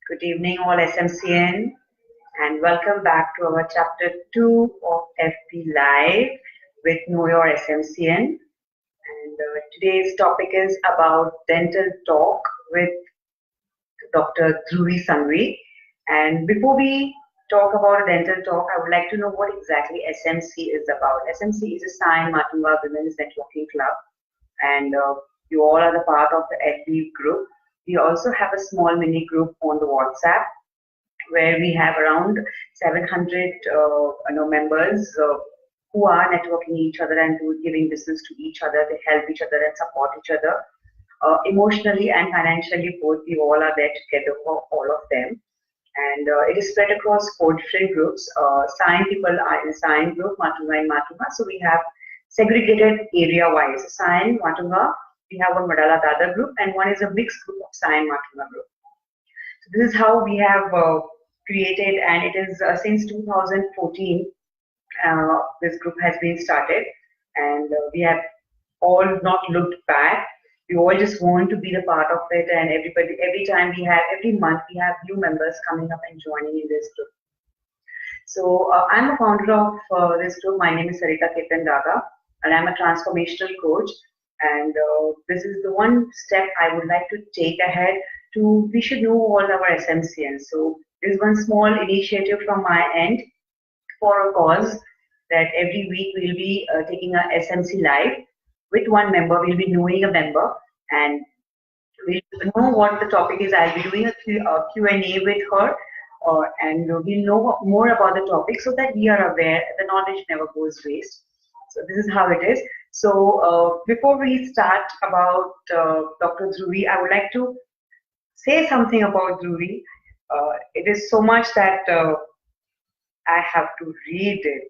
Good evening, all SMCN, and welcome back to our chapter 2 of FP Live with Know Your SMCN. Today's topic is about dental talk with Dr. Dhruvi Sanghvi. And before we talk about dental talk, I would like to know what exactly SMC is about. SMC is a Sai Matunga Women's Networking Club, and you all are the part of the FB group. We also have a small mini group on the WhatsApp where we have around 700 members who are networking each other and giving business to each other. They help each other and support each other emotionally and financially. Both we all are there together for all of them. And it is spread across 4 different groups. Sign people are in Sign group, Matunga and Matunga. So we have segregated area-wise. Sign, Matunga, we have one Madala Dada group, and one is a mixed group of Sign Matunga group. So this is how we have created, and it is since 2014 this group has been started, and we have all not looked back. We all just want to be the part of it, and every month we have new members coming up and joining in this group. So I'm the founder of this group. My name is Sarita Ketan Daga, and I'm a transformational coach. And this is the one step I would like to take ahead to, we should know all our SMCNs. So this is one small initiative from my end for a cause that every week we'll be taking a SMC live with one member. We'll be knowing a member, and we'll know what the topic is. I'll be doing a Q&A with her, and we'll know more about the topic so that we are aware. The knowledge never goes waste. So this is how it is. So before we start about Dr. Dhruvi, I would like to say something about Dhruvi. It is so much that I have to read it.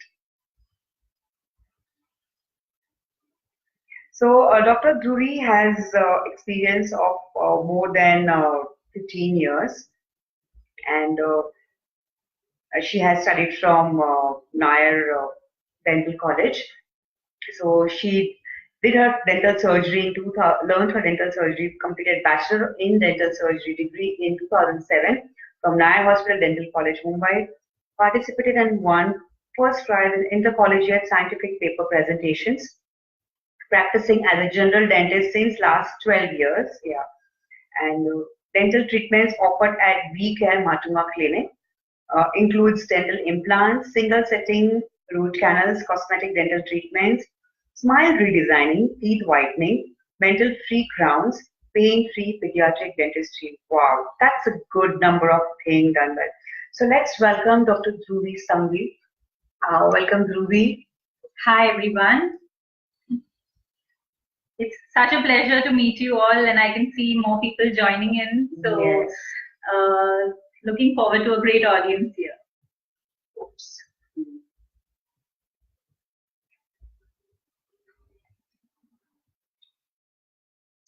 So Dr. Dhruvi has experience of more than 15 years, and she has studied from Nair Dental College. So she did her dental surgery in 2000, learned her dental surgery, completed Bachelor in Dental Surgery degree in 2007 from Nair Hospital Dental College, Mumbai. Participated and won first prize in intercollegiate scientific paper presentations. Practicing as a general dentist since last 12 years. Yeah, and dental treatments offered at V Care Matunga Clinic includes dental implants, single setting root canals, cosmetic dental treatments, smile redesigning, teeth whitening, mental free crowns, pain free pediatric dentistry. Wow, that's a good number of things done well. So let's welcome Dr. Dhruvi Sanghvi. Welcome, Dhruvi. Hi, everyone. It's such a pleasure to meet you all, and I can see more people joining in. So, yes. Looking forward to a great audience here. Oops.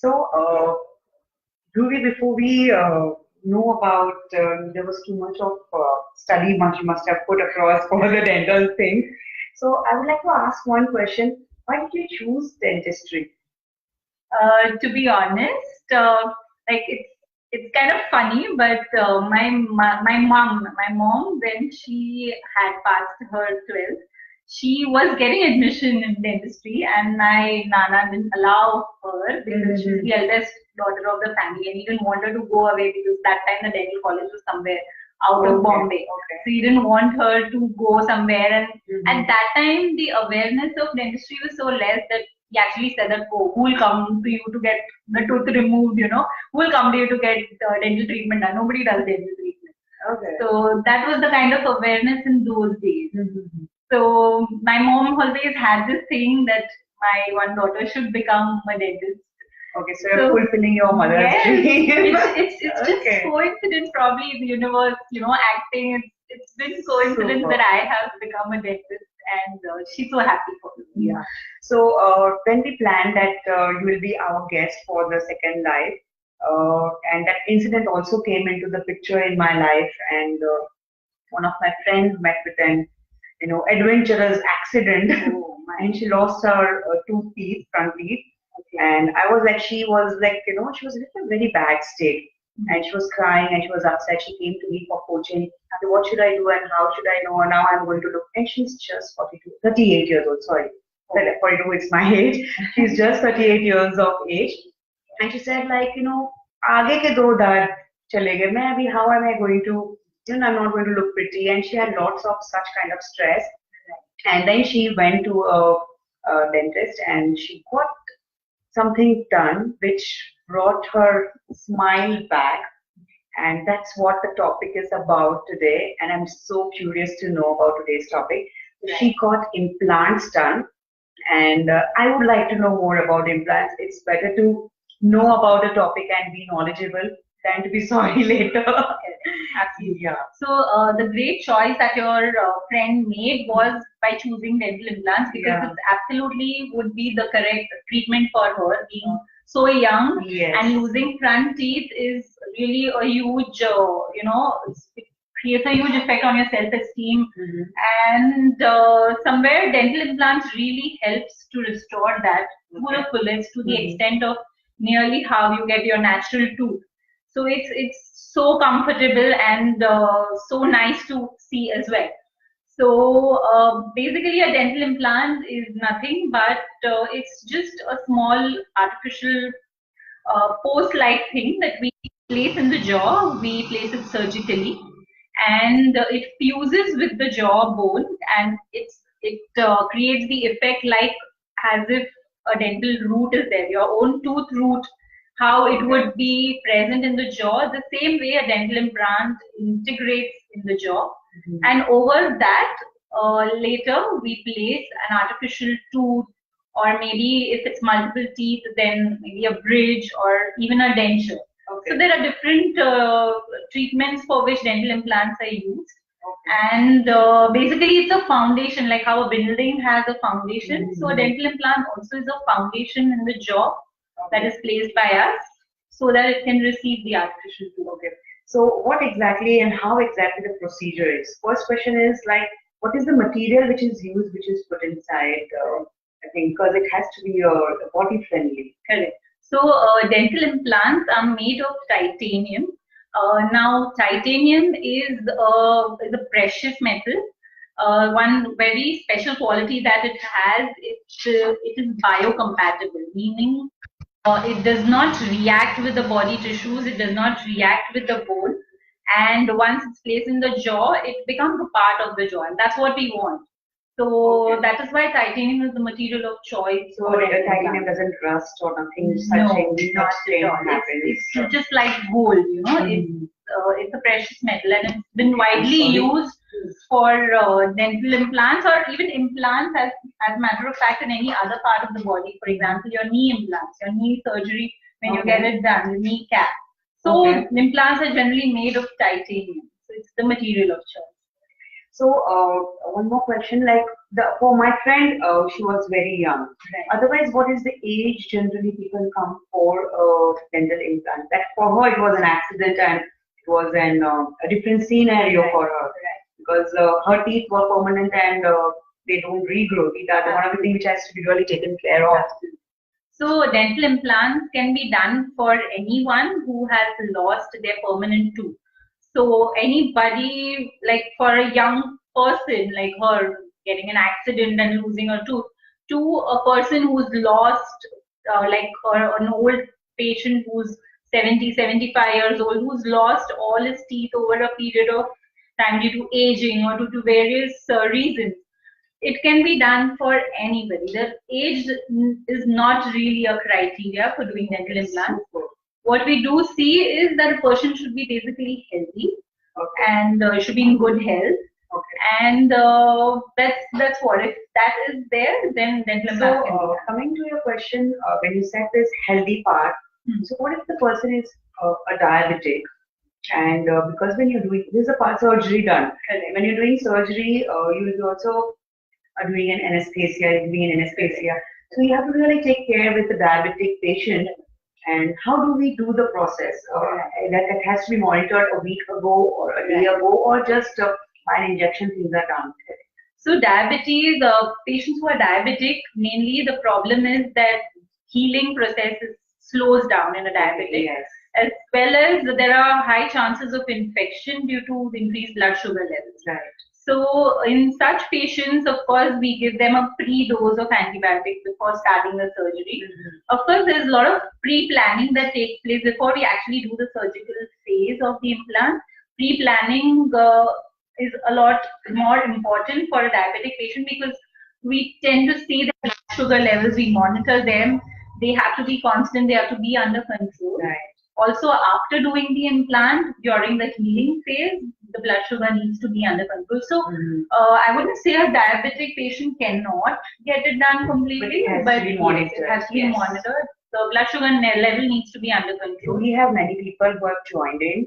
So, Dhruvi, before we know about, there was too much of study much you must have put across for the dental thing. So, I would like to ask one question. Why did you choose dentistry? To be honest, like it's kind of funny, but my mom, when she had passed her 12th, she was getting admission in dentistry, and my nana didn't allow her because she's the eldest daughter of the family, and he didn't want her to go away because that time the dental college was somewhere out of Bombay. Okay. So he didn't want her to go somewhere, and at that time the awareness of dentistry was so less that he actually said that, oh, who will come to you to get the tooth removed, who will come to you to get dental treatment done? Nobody does dental treatment. Okay. So that was the kind of awareness in those days. So my mom always had this thing that my one daughter should become a dentist. Okay, so you're fulfilling your mother's dream. It's just coincidence, probably in the universe, acting. It's been coincidence that I have become a dentist, and she's so happy for me. Yeah. So when we planned that you will be our guest for the second live, and that incident also came into the picture in my life, and one of my friends met with an adventurous accident, and she lost her 2 teeth, front teeth. And I was like, she was like, she was in a very bad state. and she was crying and she was upset. She came to me for coaching. What should I do and how should I know? And now I'm going to look. And she's just 42, 38 years old. Sorry, 42 is my age. She's just 38 years of age. And she said, like, आगे के दो दांत चले गए. मैं अभी how am I going to, I'm not going to look pretty. And she had lots of such kind of stress. And then she went to a dentist and she got something done which brought her smile back. And that's what the topic is about today. And I'm so curious to know about today's topic. She got implants done. And I would like to know more about implants. It's better to know about the topic and be knowledgeable than to be sorry later. Absolutely. Yeah. So the great choice that your friend made was by choosing dental implants, because it absolutely would be the correct treatment for her, being so young. Yes. And losing front teeth is really a huge, it creates a huge effect on your self-esteem. And somewhere dental implants really helps to restore that to the fullest, to the extent of nearly how you get your natural tooth. So it's so comfortable and so nice to see as well. So basically a dental implant is nothing but it's just a small artificial post-like thing that we place in the jaw. We place it surgically, and it fuses with the jaw bone, and it creates the effect like as if a dental root is there, your own tooth root, how it would be present in the jaw, the same way a dental implant integrates in the jaw. And over that, later we place an artificial tooth, or maybe if it's multiple teeth, then maybe a bridge or even a denture. So there are different treatments for which dental implants are used. And basically it's a foundation, like how a building has a foundation. So a dental implant also is a foundation in the jaw that is placed by us so that it can receive the artificial tooth. So what exactly and how exactly the procedure is? First question is like, what is the material which is used, which is put inside? I think because it has to be body friendly. Correct. So dental implants are made of titanium. Now titanium is a precious metal. One very special quality that it has, it is biocompatible, meaning it does not react with the body tissues, it does not react with the bone, and once it's placed in the jaw, it becomes a part of the jaw, and that's what we want. So that is why titanium is the material of choice. So titanium doesn't rust or nothing such not at all. It's just like gold, it's a precious metal, and it's been widely used for dental implants or even implants as a matter of fact in any other part of the body. For example, your knee implants, your knee surgery when you get it done, your knee cap. So implants are generally made of titanium. So it's the material of choice. So one more question, like for my friend, she was very young. Right. Otherwise, what is the age generally people come for dental implant? That for her it was an accident and it was a different scenario for her. Right. Because her teeth were permanent and they don't regrow. These are one of the things which has to be really taken care of. So dental implants can be done for anyone who has lost their permanent tooth. So anybody, like for a young person like her getting an accident and losing her tooth, to a person who's lost, or an old patient who's 70, 75 years old, who's lost all his teeth over a period of time due to aging or due to various reasons. It can be done for anybody. The age is not really a criteria for doing dental implants. What we do see is that a person should be basically healthy and should be in good health. And that's what. If that is there, then dental implant can be done. Coming to your question, when you said this healthy part, so what if the person is a diabetic? And because when you're doing, this is a part surgery done. When you're doing surgery, you also are doing an anesthesia, So you have to really take care with the diabetic patient. And how do we do the process? That it has to be monitored a week ago or a day ago, or just by injection things are done? So diabetes, patients who are diabetic, mainly the problem is that healing process slows down in a diabetic. as well as there are high chances of infection due to the increased blood sugar levels. Right. So in such patients, of course, we give them a pre-dose of antibiotics before starting the surgery. Of course, there's a lot of pre-planning that takes place before we actually do the surgical phase of the implant. Pre-planning is a lot more important for a diabetic patient because we tend to see the blood sugar levels, we monitor them. They have to be constant, they have to be under control. Right. Also, after doing the implant, during the healing phase, the blood sugar needs to be under control. So, I wouldn't say a diabetic patient cannot get it done completely, but yes, it has to be monitored. The blood sugar level needs to be under So control. we have many people who have joined in.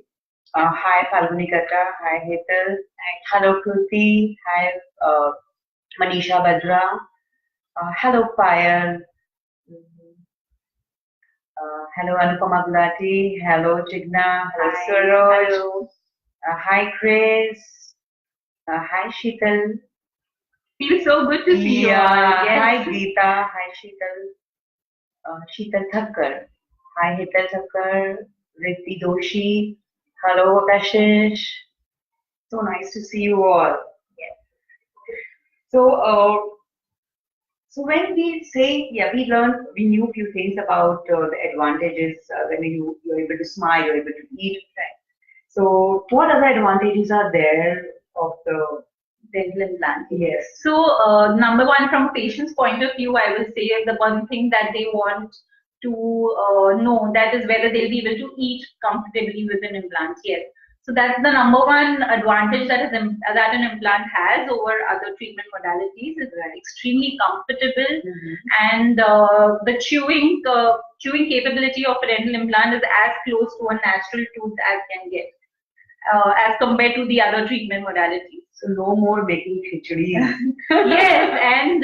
Hi Falguni Kata, hi Hetal, hello Kruti, hi Manisha Badra, hello Payal, hello Anupama Gulati, hello Jigna, hello Suroj, hi Chris, hi Sheetal. Feels so good to see you all. Hi Yes. Geeta, hi Sheetal, Sheetal Thakkar, hi Hetal Thakkar, Ritti Doshi, hello Akashish. So nice to see you all. Yes. So when we say, yeah, we knew few things about the advantages when you're able to smile, you're able to eat. Right? So what other advantages are there of the Dental implant. yes? So, number one, from a patient's point of view, I will say the one thing that they want to know that is whether they'll be able to eat comfortably with an implant. Yes. So that's the number one advantage that that an implant has over other treatment modalities. It's extremely comfortable, and the chewing capability of a dental implant is as close to a natural tooth as can get, as compared to the other treatment modalities. So no more making khichdi. Yes, and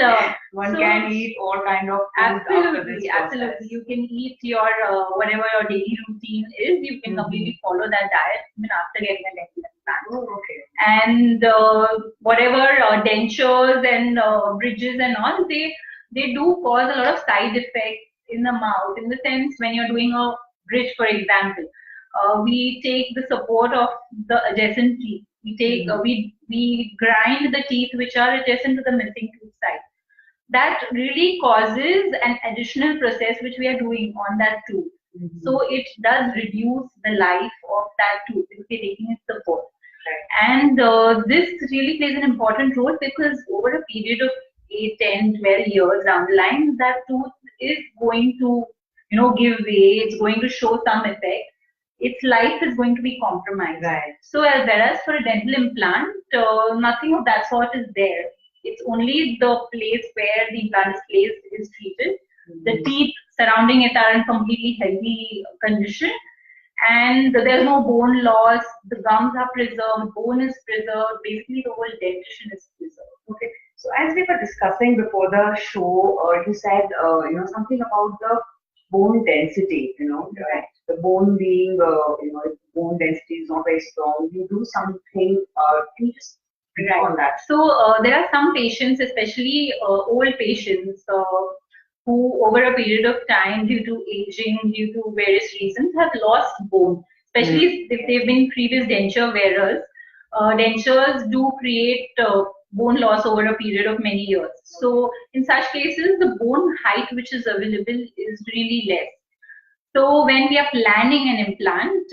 one can eat all kind of food after this absolutely. process. You can eat your whatever your daily routine is. You can completely follow that diet even after getting a dental implant. Oh, okay. And whatever dentures and bridges and all, they do cause a lot of side effects in the mouth. In the sense, when you're doing a bridge, for example, we take the support of the adjacent teeth. We take we grind the teeth which are adjacent to the missing tooth side. That really causes an additional process which we are doing on that tooth. So it does reduce the life of that tooth if we're taking its support. And this really plays an important role because over a period of 8, 10, 12 years down the line, that tooth is going to, give way. It's going to show some effect. Its life is going to be compromised. Right. So, whereas for a dental implant, nothing of that sort is there. It's only the place where the implant is placed is treated. The teeth surrounding it are in completely healthy condition, and there's no bone loss. The gums are preserved, bone is preserved. Basically, the whole dentition is preserved. Okay. So as we were discussing before the show, you said something about the bone density. Right. The bone being if bone density is not very strong, you do something. Can you just brief on that? So there are some patients, especially old patients, who over a period of time, due to aging, due to various reasons, have lost bone. Especially if they've been previous denture wearers. Dentures do create bone loss over a period of many years. So in such cases, the bone height which is available is really less. So when we are planning an implant,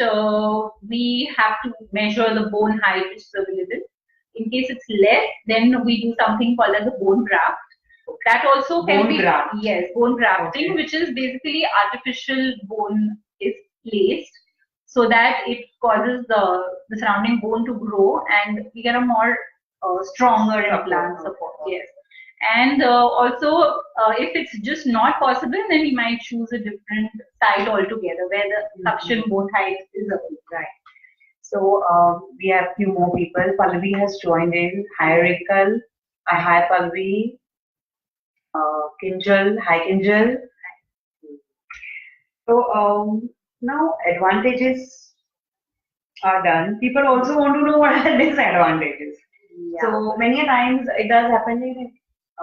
we have to measure the bone height which is available. In case it's less, then we do something called as a bone graft. That also can be bone grafting, which is basically artificial bone is placed so that it causes the surrounding bone to grow and we get a more stronger implant support. Yes. And also, if it's just not possible, then we might choose a different site altogether where the sufficient bone height is available. Right. So we have few more people. Pallavi has joined in. Hi Rikal. Hi Pallavi. Kinjal. Hi Kinjal. So now advantages are done. People also want to know what are the disadvantages. Yeah. So many a times it does happen.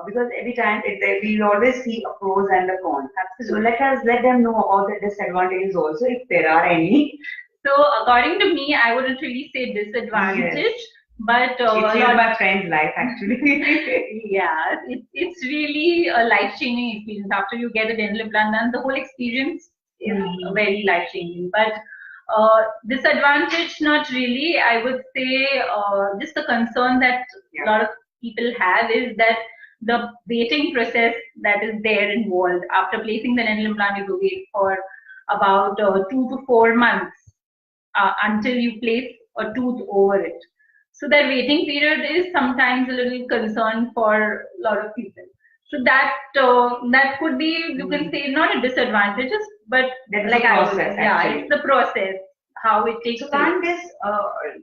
Because every time we always see a pros and a cons. So Absolutely. let them know about the disadvantages also if there are any. So according to me, I wouldn't really say Yes, disadvantage, but it's a changed lot. my friend's life actually. Yeah, it's really a life-changing experience. After you get a dental implant done, the whole experience is Hmm. very life-changing. But disadvantage, not really. I would say just the concern that a Yeah. lot of people have is that the waiting process that is there involved. After placing the dental implant, you have to wait for about 2 to 4 months until you place a tooth over it. So that waiting period is sometimes a little concern for a lot of people. So that could be, you can Hmm. say, not a disadvantage, but That is a like I was, process yeah, it's actually. the process how it takes So place. can't this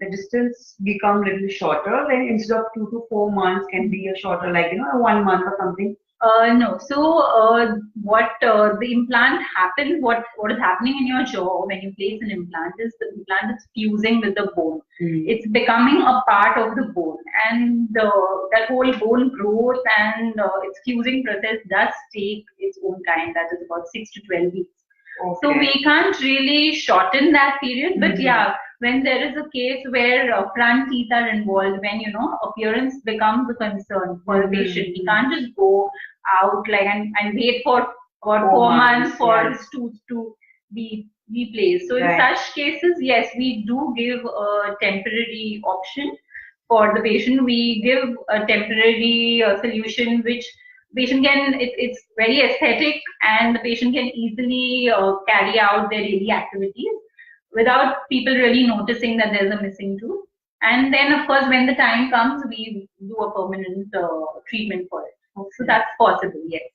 the distance become little shorter when instead of 2 to 4 months can be a shorter like 1 month or something? No. So, what the implant happens, what is happening in your jaw when you place an implant is the implant is fusing with the bone. Hmm. It's becoming a part of the bone, and that whole bone growth and its fusing process does take its own time. That is about 6 to 12 weeks. So Okay. we can't really shorten that period, but Hmm. yeah, when there is a case where front teeth are involved, when appearance becomes a concern for the patient, we Hmm. can't just go out like and wait for about 4 months 4 months, for yeah. his tooth to be placed. So in Right. such cases, yes, we do give a temporary option for the patient. We give a temporary solution which patient can it's very aesthetic and the patient can easily carry out their daily activities without people really noticing that there's a missing tooth. And then, of course, when the time comes, we do a permanent treatment for it. So Okay. that's possible, yes.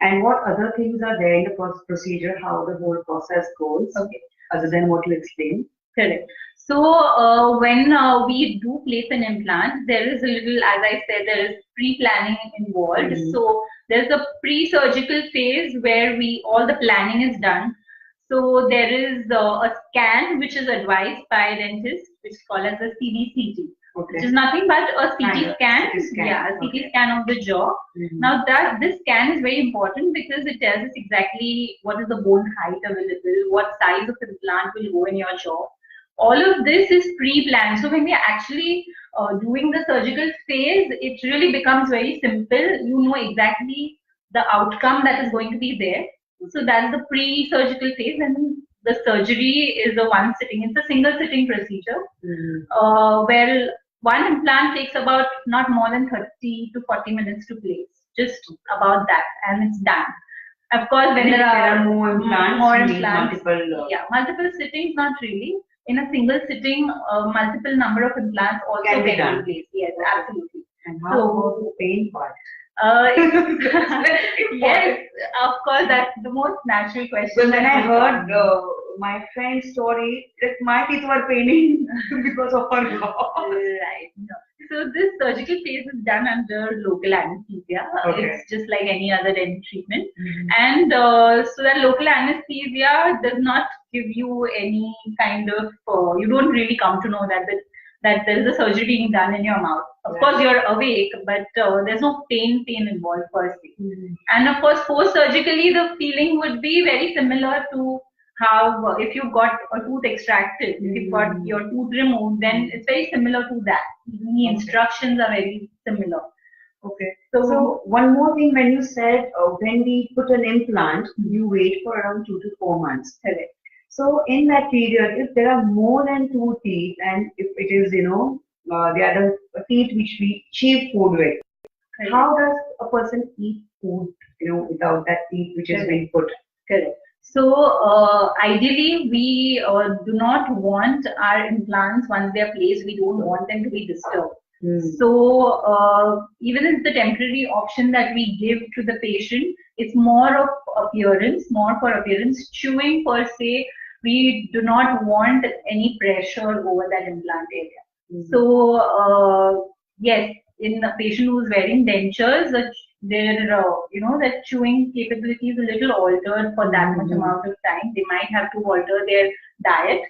And what other things are there in the procedure, how the whole process goes, Okay. other than what you explained? Correct. So when we do place an implant, there is a little, as I said, there is pre-planning involved. Hmm. So there's a pre-surgical phase where we all the planning is done. So there is a scan which is advised by dentists, which is called as a CBCT, which is Okay. nothing but a Kind CT of scan. CT scan. Yeah, a CT Okay. scan of the jaw. Hmm. Now that this scan is very important because it tells us exactly what is the bone height available, what size of implant will go in your jaw. All of this is pre-planned. So when we are actually doing the surgical phase, it really becomes very simple. You know exactly the outcome that is going to be there. So that's the pre-surgical phase, and the surgery is a one sitting. It's a single sitting procedure. Hmm. Well, one implant takes about not more than 30 to 40 minutes to place, just about that, and it's done. Of course, when And if there there are are more implants, more you need implants, multiple. yeah, multiple sittings, not really. In a single sitting, multiple number of implants also Can be can be done. placed. Yes, Okay. absolutely. And how about So, the pain part? it's, That's very yes, important. of course, that's the most natural question Because when that I will heard come. my friend's story, that my teeth were paining because of her loss. Right. No. So this surgical phase is done under local anesthesia. Okay. It's just like any other dental treatment. Mhm. And so that local anesthesia does not give you any kind of, you don't really come to know that there is a surgery being done in your mouth. Of Right. course, you're awake, but there's no pain involved per se. Mhm. And of course, post-surgically, the feeling would be very similar to how if you got a tooth extracted, if you've got your tooth removed, then it's very similar to that. The Okay. instructions are very similar. Okay. So So one more thing, when you said when we put an implant, you wait for around 2 to 4 months. correct. So in that period, if there are more than two teeth, and if it is, the other teeth which we chew food with, Correct. how does a person eat food, without that teeth which is being put? Correct. So ideally, we do not want our implants once they are placed. We don't want them to be disturbed. Hmm. So even if the temporary option that we give to the patient is more of appearance, more for appearance, chewing per se, we do not want any pressure over that implant area. Hmm. So yes, in a patient who's wearing dentures, their that chewing capability is a little altered for that much amount of time. They might have to alter their diet.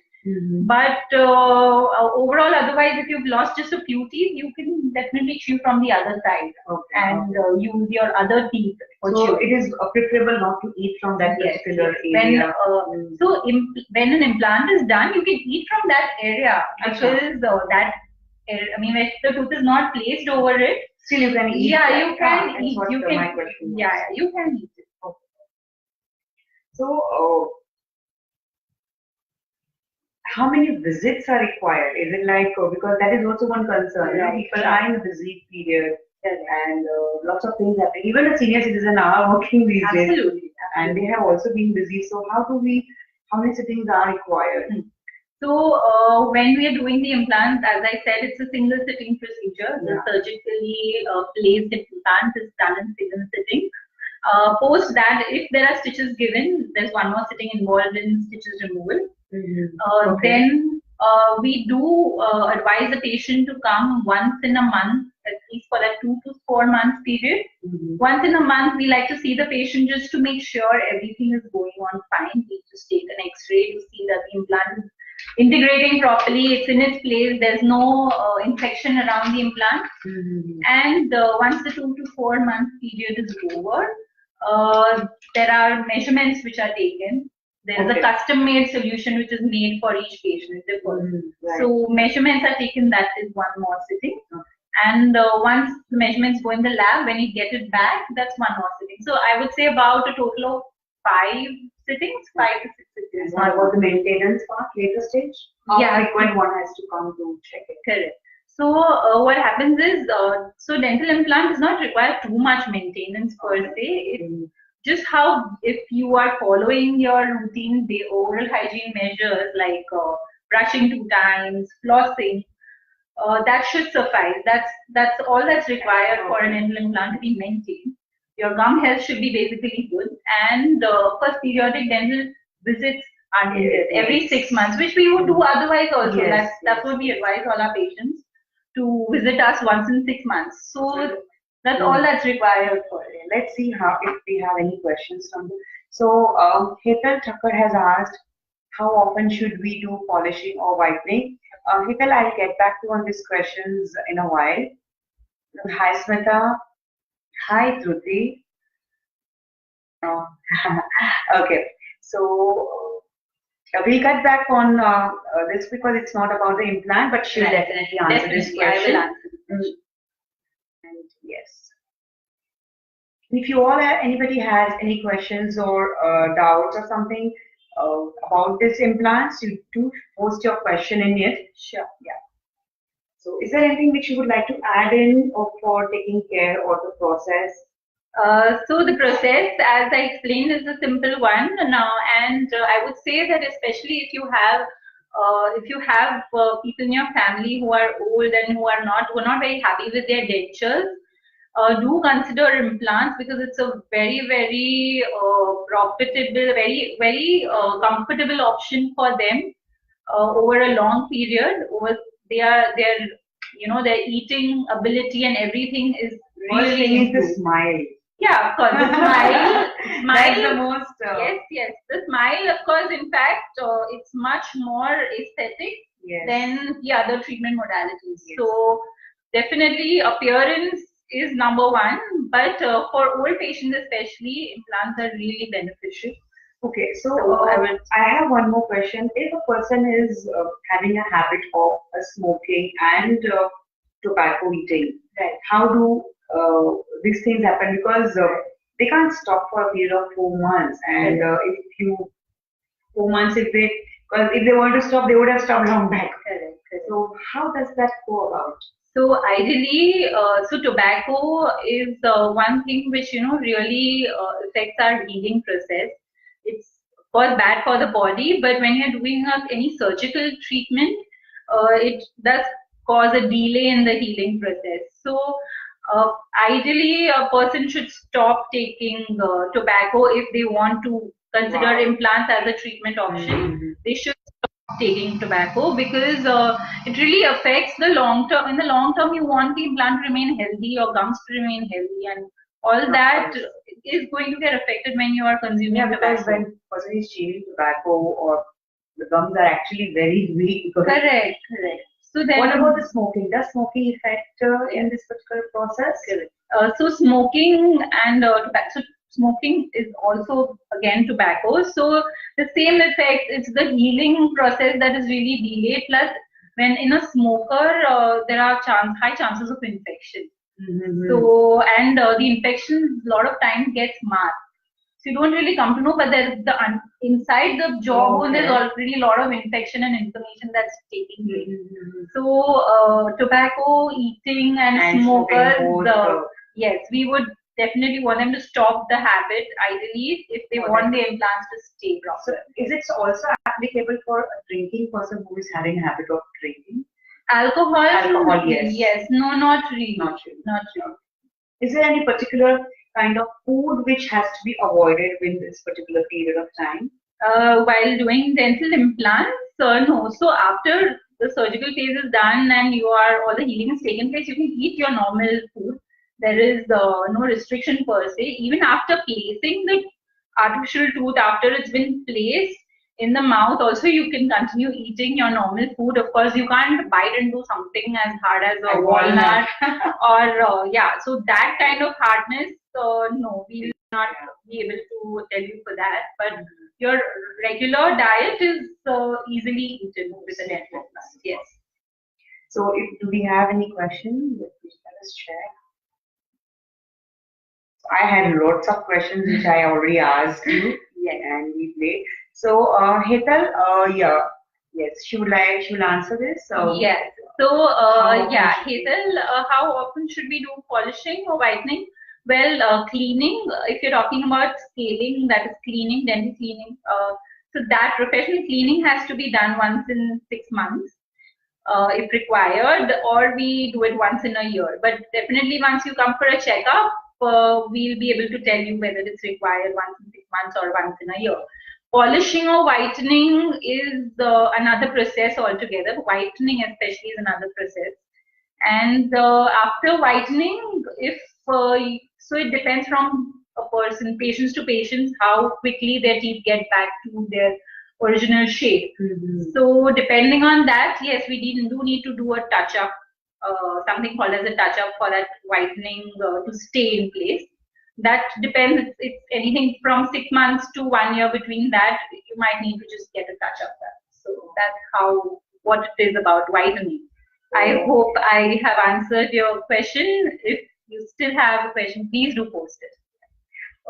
But overall, otherwise, if you've lost just a few teeth, you can definitely chew from the other side and use your other teeth. So it is preferable not to eat from that particular area. When an implant is done, you can eat from that area because I mean, if the tooth is not placed over it, still you can eat. Yeah, you can eat. You can. You can eat it. So, how many visits are required? Is it like because that is also one concern. People are in a busy period, and lots of things happen. Even the senior citizens are working these days, and they have also been busy. So, how many sittings are required? So when we are doing the implants, as I said, it's a single sitting procedure. The surgically placed implant is done in single sitting. Post that, if there are stitches given, there's one more sitting involved in stitches removal. Then we do advise the patient to come once in a month, at least for that 2 to 4 months period. Once in a month, we like to see the patient just to make sure everything is going on fine. We just take an X-ray to see that the implant is integrating properly, it's in its place, there's no infection around the implant. And once the 2 to 4 month period is over, there are measurements which are taken. There's a custom made solution which is made for each patient. So measurements are taken, that is one more sitting. And once the measurements go in the lab, when you get it back, that's one more sitting. So I would say about a total of 5 sittings, 5 to 6 sittings. What about the maintenance part, later stage? How frequent one has to come to check it? Correct. So what happens is, so dental implant does not require too much maintenance per se. It's just how, if you are following your routine, the oral hygiene measures like brushing 2 times, flossing, that should suffice. That's all that's required for an dental implant to be maintained. Your gum health should be basically good, and first periodic dental visits are needed every 6 months, which we would do otherwise also. That's what we advise all our patients, to visit us once in 6 months. So that's all that's required for it. Let's see if we have any questions from you. So Hetal Thakkar has asked, how often should we do polishing or whitening? Hetal, I'll get back to on these questions in a while. Hi Smita. Hi Dhruvi. Okay, so we'll get back on this because it's not about the implant, but she'll definitely answer this question. I will answer the question. And yes, if you all anybody has any questions or doubts or something about this implants, you do post your question in it. Sure. Yeah. So is there anything which you would like to add in or for taking care of the process? So the process, as I explained, is a simple one now, and I would say that especially if you have people in your family who are old and who are not very happy with their dentures, do consider implants, because it's a very, very profitable, very, very comfortable option for them over a long period. Their eating ability and everything is really the smile. Yeah, of course, the smile. That's the most. Yes. The smile, of course, in fact, it's much more aesthetic than the other treatment modalities. So definitely appearance is number one, but for old patients especially, implants are really beneficial. Okay, so I have one more question. If a person is having a habit of smoking and tobacco eating, how do these things happen? Because they can't stop for a period of 4 months, and if 4 months, if they want to stop, they would have stopped long back. So how does that go about? So ideally, tobacco is one thing which really affects our healing process. It's of course bad for the body, but when you're doing any surgical treatment, it does cause a delay in the healing process. So ideally, a person should stop taking tobacco if they want to consider implants as a treatment option. They should stop taking tobacco, because it really affects the long term. In the long term, you want the implant to remain healthy, your gums to remain healthy, and all that is going to get affected when you are consuming tobacco. Because when person is chewing tobacco or the gums are actually very weak. Correct. So then, what about the smoking? Does smoking affect in this particular process? So smoking and tobacco. So smoking is also again tobacco. So the same effect. It's the healing process that is really delayed. Plus, when in a smoker, there are high chances of infection. So and the infection a lot of times gets masked. So you don't really come to know, but there's inside the jawbone, there's already a lot of infection and inflammation that's taking place. So tobacco eating and smokers, yes, we would definitely want them to stop the habit, ideally, if they want the implants to stay proper. So is it also applicable for a drinking person who is having a habit of drinking? Alcohol, yes. Yes, no, not really. Not really. Is there any particular kind of food which has to be avoided in this particular period of time? While doing dental implants, no. So after the surgical phase is done and all the healing is taken place, you can eat your normal food. There is no restriction per se. Even after placing the artificial tooth, after it's been placed in the mouth, also you can continue eating your normal food. Of course, you can't bite into something as hard as a walnut or so that kind of hardness, no, we'll not be able to tell you for that. But your regular diet is easily eaten with an dental implant. Yes. So, do we have any questions? Let us check. I had lots of questions which I already asked you, and we played. So, Hetal, yes, she will answer this. Yes. So, Hetal, how often should we do polishing or whitening? Well, cleaning, if you're talking about scaling, that is cleaning, dental cleaning. So that professional cleaning has to be done once in 6 months, if required, or we do it once in a year. But definitely once you come for a checkup, we'll be able to tell you whether it's required once in 6 months or once in a year. Polishing or whitening is another process altogether. Whitening especially is another process. And after whitening, so it depends from a person, patients to patients, how quickly their teeth get back to their original shape. So depending on that, yes, we do need to do a touch-up, something called as a touch-up for that whitening to stay in place. That depends. It's anything from 6 months to 1 year. Between that, you might need to just get a touch-up done. So that's what it is about whitening. I hope I have answered your question. If you still have a question, please do post it.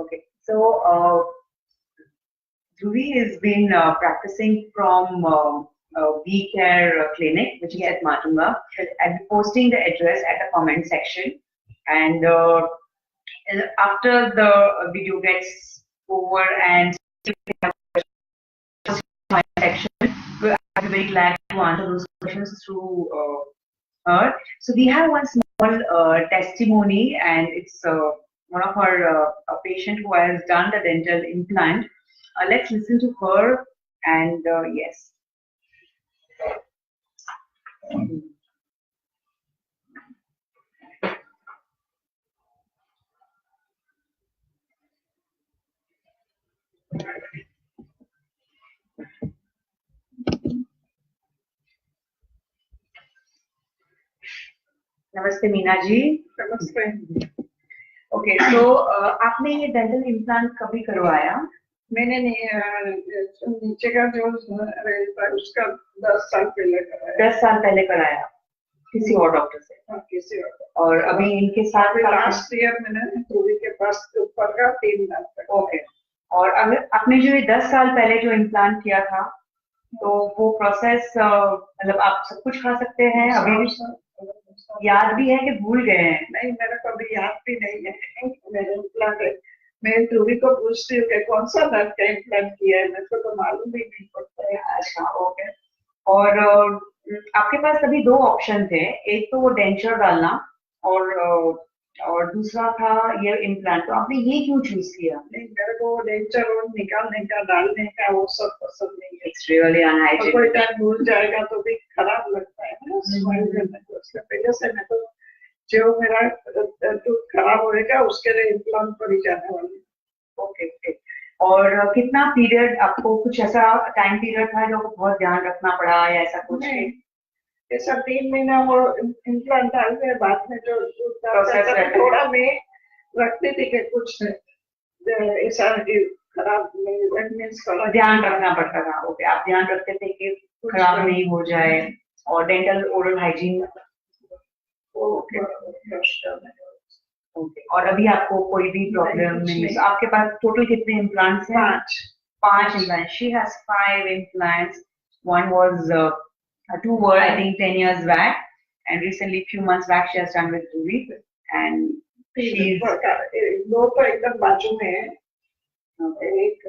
Okay. So, Dhruvi has been practicing from V Care Clinic, which is at Matunga. I'll be posting the address at the comment section. And after the video gets over and section, I'll be very glad to answer those questions through her. So we have one small testimony, and it's one of our a patient who has done the dental implant. Let's listen to her, and yes. नमस्ते मीना जी। नमस्ते। Okay, तो आपने ये dental implant कभी करवाया? मैंने नीचे का जो उसका 10 साल पहले कराया। 10 साल पहले कराया किसी और डॉक्टर से? हाँ, किसी और। और अभी इनके साथ लास्ट ईयर मैंने ध्रुवी के पास ऊपर का 3 लाख। ओके। और अगर आपने जो ये 10 साल पहले जो इम्प्लांट किया था, तो वो प्रोसेस मतलब आप सब कुछ खा सकते हैं? अभी भी याद भी है कि भूल गए हैं? नहीं, मेरे को अभी याद भी नहीं है। मेरे इम्प्लांट मैं ध्रुवी को पूछती हूँ कि कौन सा दांत का इम्प्लांट किया है, मेरे को तो मालूम भी नहीं पड़ता है। अच्छा, ओके। और आपके पास अभी 2 ऑप्शन थे, एक तो वो डेंचर डालना और दूसरा था ये इम्प्लांट। तो आपने ये क्यों चूज किया? नहीं, मेरे को डेंचर और निकालने का डालने का वो सब पसंद नहीं है। It's really unhygienic. कोई टाइम भूल जाएगा तो भी खराब लगता है ना स्माइल करने को। उसके पहले से मैं तो जो मेरा टूथ खराब होएगा उसके लिए इम्प्लांट पर ही जाने वाली। ओके। और कितना पीरियड आपको कुछ ऐसा टाइम पीरियड था जो आपको बहुत ध्यान रखना पड़ा या ऐसा कुछ? नहीं, ये सब 3 महीना वो इम्प्लांट डालते हैं, बाद में जो Process रहता है। थोड़ा मैं रखती थी कि कुछ ऐसा खराब नहीं, that means ध्यान रखना पड़ता था। ओके, आप ध्यान रखते थे कि खराब नहीं हो जाए और डेंटल ओरल हाइजीन। ओके, और अभी आपको कोई भी प्रॉब्लम नहीं है? तो आपके पास टोटल कितने इम्प्लांट्स हैं? 5 implants. She has 5 implants. One was 2 were I think 10 years back, and recently few months back she has done with Dhruvi, and she's दो तो एकदम बाजू में है, एक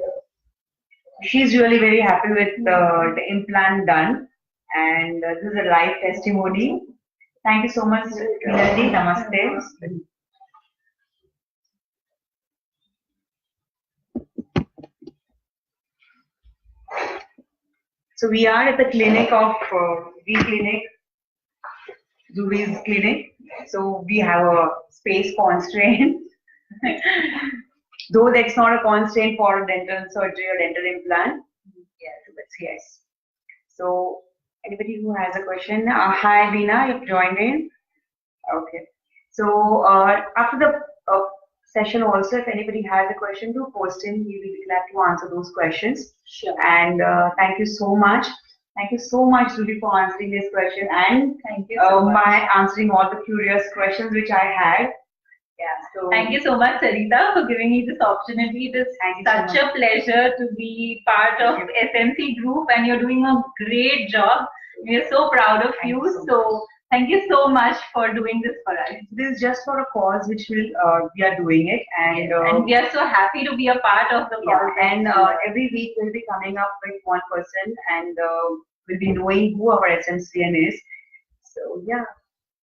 she's really very happy with the implant done, and this is a live testimony. Thank you so much, Vinati. Namaste. So we are at the clinic of V Clinic, Dhruvi's clinic. So we have a space constraint. Though that's not a constraint for dental surgery or dental implant. Yes. So anybody who has a question, hi Veena, you've joined in. Okay. So after the session also, if anybody has a question, do post in. We will be glad to answer those questions. Sure. And thank you so much. Thank you so much, Dhruvi, for answering this question and Thank you so much. my answering all the curious questions which I had. Yeah. So thank you so much, Sarita, for giving me this opportunity. It is such a pleasure to be part of SMC group, and you're doing a great job. We are so proud of you. So thank you so much for doing this for us. This is just for a cause which we are doing it, and we are so happy to be a part of the cause. And every week we'll be coming up with one person, and we'll be knowing who our SMCN is. So yeah,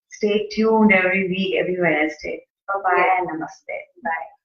stay tuned every week, every Wednesday. Bye bye and namaste. Bye.